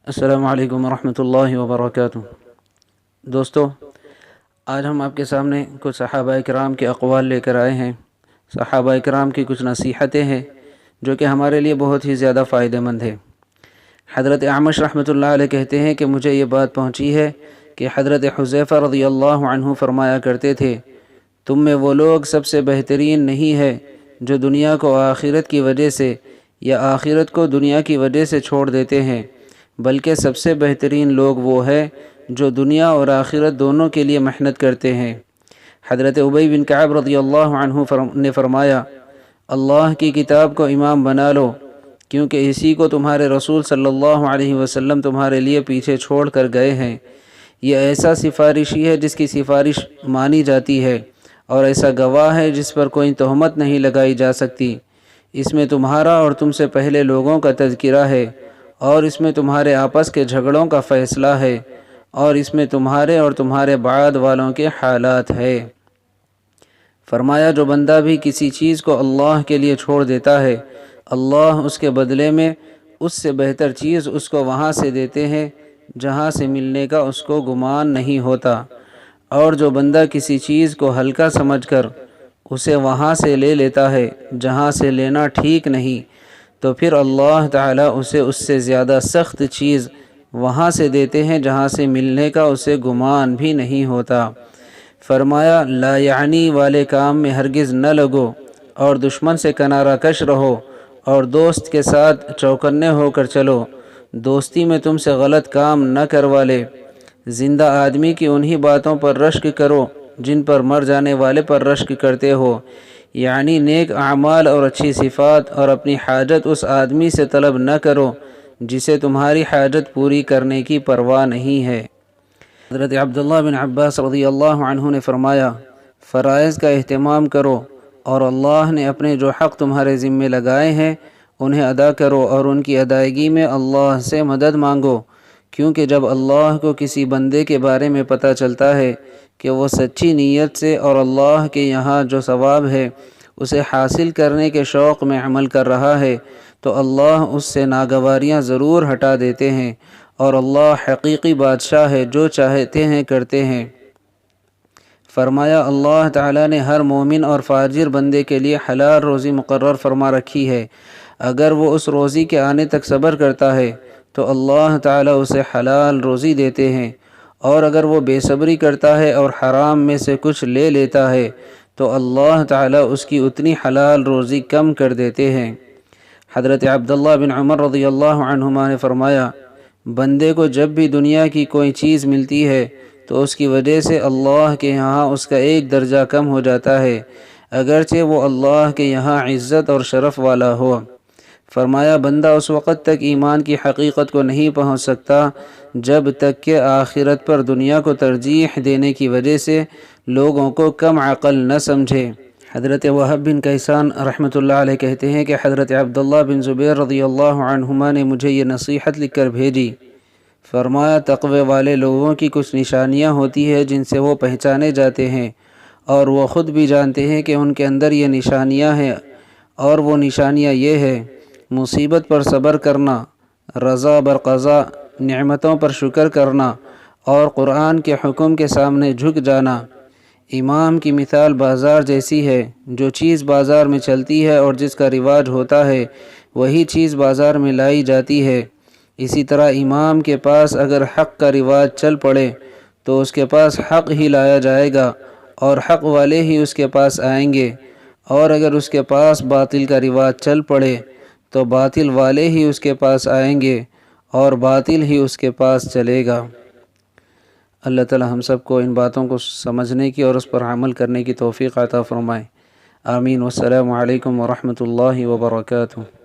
السلام علیکم ورحمۃ اللہ وبرکاتہ۔ دوستو، آج ہم آپ کے سامنے کچھ صحابہ کرام کے اقوال لے کر آئے ہیں۔ صحابہ کرام کی کچھ نصیحتیں ہیں جو کہ ہمارے لیے بہت ہی زیادہ فائدہ مند ہے۔ حضرت اعمش رحمۃ اللہ علیہ کہتے ہیں کہ مجھے یہ بات پہنچی ہے کہ حضرت حذیفہ رضی اللہ عنہ فرمایا کرتے تھے، تم میں وہ لوگ سب سے بہترین نہیں ہے جو دنیا کو آخرت کی وجہ سے یا آخرت کو دنیا کی وجہ سے چھوڑ دیتے ہیں، بلکہ سب سے بہترین لوگ وہ ہے جو دنیا اور آخرت دونوں کے لیے محنت کرتے ہیں۔ حضرت ابی بن کعب رضی اللہ عنہ نے فرمایا، اللہ کی کتاب کو امام بنا لو، کیونکہ اسی کو تمہارے رسول صلی اللہ علیہ وسلم تمہارے لیے پیچھے چھوڑ کر گئے ہیں۔ یہ ایسا سفارشی ہے جس کی سفارش مانی جاتی ہے، اور ایسا گواہ ہے جس پر کوئی تہمت نہیں لگائی جا سکتی۔ اس میں تمہارا اور تم سے پہلے لوگوں کا تذکرہ ہے، اور اس میں تمہارے آپس کے جھگڑوں کا فیصلہ ہے، اور اس میں تمہارے اور تمہارے بعد والوں کے حالات ہے۔ فرمایا، جو بندہ بھی کسی چیز کو اللہ کے لیے چھوڑ دیتا ہے، اللہ اس کے بدلے میں اس سے بہتر چیز اس کو وہاں سے دیتے ہیں جہاں سے ملنے کا اس کو گمان نہیں ہوتا، اور جو بندہ کسی چیز کو ہلکا سمجھ کر اسے وہاں سے لے لیتا ہے جہاں سے لینا ٹھیک نہیں، تو پھر اللہ تعالیٰ اسے اس سے زیادہ سخت چیز وہاں سے دیتے ہیں جہاں سے ملنے کا اسے گمان بھی نہیں ہوتا۔ فرمایا، لا یعنی والے کام میں ہرگز نہ لگو، اور دشمن سے کنارہ کش رہو، اور دوست کے ساتھ چوکنے ہو کر چلو۔ دوستی میں تم سے غلط کام نہ کروا لے۔ زندہ آدمی کی انہی باتوں پر رشک کرو جن پر مر جانے والے پر رشک کرتے ہو، یعنی نیک اعمال اور اچھی صفات، اور اپنی حاجت اس آدمی سے طلب نہ کرو جسے تمہاری حاجت پوری کرنے کی پرواہ نہیں ہے۔ حضرت عبداللہ بن عباس رضی اللہ عنہ نے فرمایا، فرائض کا اہتمام کرو، اور اللہ نے اپنے جو حق تمہارے ذمے لگائے ہیں انہیں ادا کرو، اور ان کی ادائیگی میں اللہ سے مدد مانگو، کیونکہ جب اللہ کو کسی بندے کے بارے میں پتہ چلتا ہے کہ وہ سچی نیت سے اور اللہ کے یہاں جو ثواب ہے اسے حاصل کرنے کے شوق میں عمل کر رہا ہے، تو اللہ اس سے ناگواریاں ضرور ہٹا دیتے ہیں، اور اللہ حقیقی بادشاہ ہے، جو چاہتے ہیں کرتے ہیں۔ فرمایا، اللہ تعالیٰ نے ہر مومن اور فاجر بندے کے لیے حلال روزی مقرر فرما رکھی ہے۔ اگر وہ اس روزی کے آنے تک صبر کرتا ہے تو اللہ تعالیٰ اسے حلال روزی دیتے ہیں، اور اگر وہ بے صبری کرتا ہے اور حرام میں سے کچھ لے لیتا ہے تو اللہ تعالیٰ اس کی اتنی حلال روزی کم کر دیتے ہیں۔ حضرت عبداللہ بن عمر رضی اللہ عنہما نے فرمایا، بندے کو جب بھی دنیا کی کوئی چیز ملتی ہے تو اس کی وجہ سے اللہ کے یہاں اس کا ایک درجہ کم ہو جاتا ہے، اگرچہ وہ اللہ کے یہاں عزت اور شرف والا ہو۔ فرمایا، بندہ اس وقت تک ایمان کی حقیقت کو نہیں پہنچ سکتا جب تک کہ آخرت پر دنیا کو ترجیح دینے کی وجہ سے لوگوں کو کم عقل نہ سمجھے۔ حضرت وہب بن کیسان رحمۃ اللہ علیہ کہتے ہیں کہ حضرت عبداللہ بن زبیر رضی اللہ عنہما نے مجھے یہ نصیحت لکھ کر بھیجی۔ فرمایا، تقوی والے لوگوں کی کچھ نشانیاں ہوتی ہیں جن سے وہ پہچانے جاتے ہیں، اور وہ خود بھی جانتے ہیں کہ ان کے اندر یہ نشانیاں ہیں، اور وہ نشانیاں یہ ہے: مصیبت پر صبر کرنا، رضا بر قضا، نعمتوں پر شکر کرنا، اور قرآن کے حکم کے سامنے جھک جانا۔ امام کی مثال بازار جیسی ہے، جو چیز بازار میں چلتی ہے اور جس کا رواج ہوتا ہے وہی چیز بازار میں لائی جاتی ہے۔ اسی طرح امام کے پاس اگر حق کا رواج چل پڑے تو اس کے پاس حق ہی لایا جائے گا، اور حق والے ہی اس کے پاس آئیں گے، اور اگر اس کے پاس باطل کا رواج چل پڑے تو باطل والے ہی اس کے پاس آئیں گے، اور باطل ہی اس کے پاس چلے گا۔ اللہ تعالی ہم سب کو ان باتوں کو سمجھنے کی اور اس پر عمل کرنے کی توفیق عطا فرمائے۔ آمین۔ والسلام علیکم ورحمۃ اللہ وبرکاتہ۔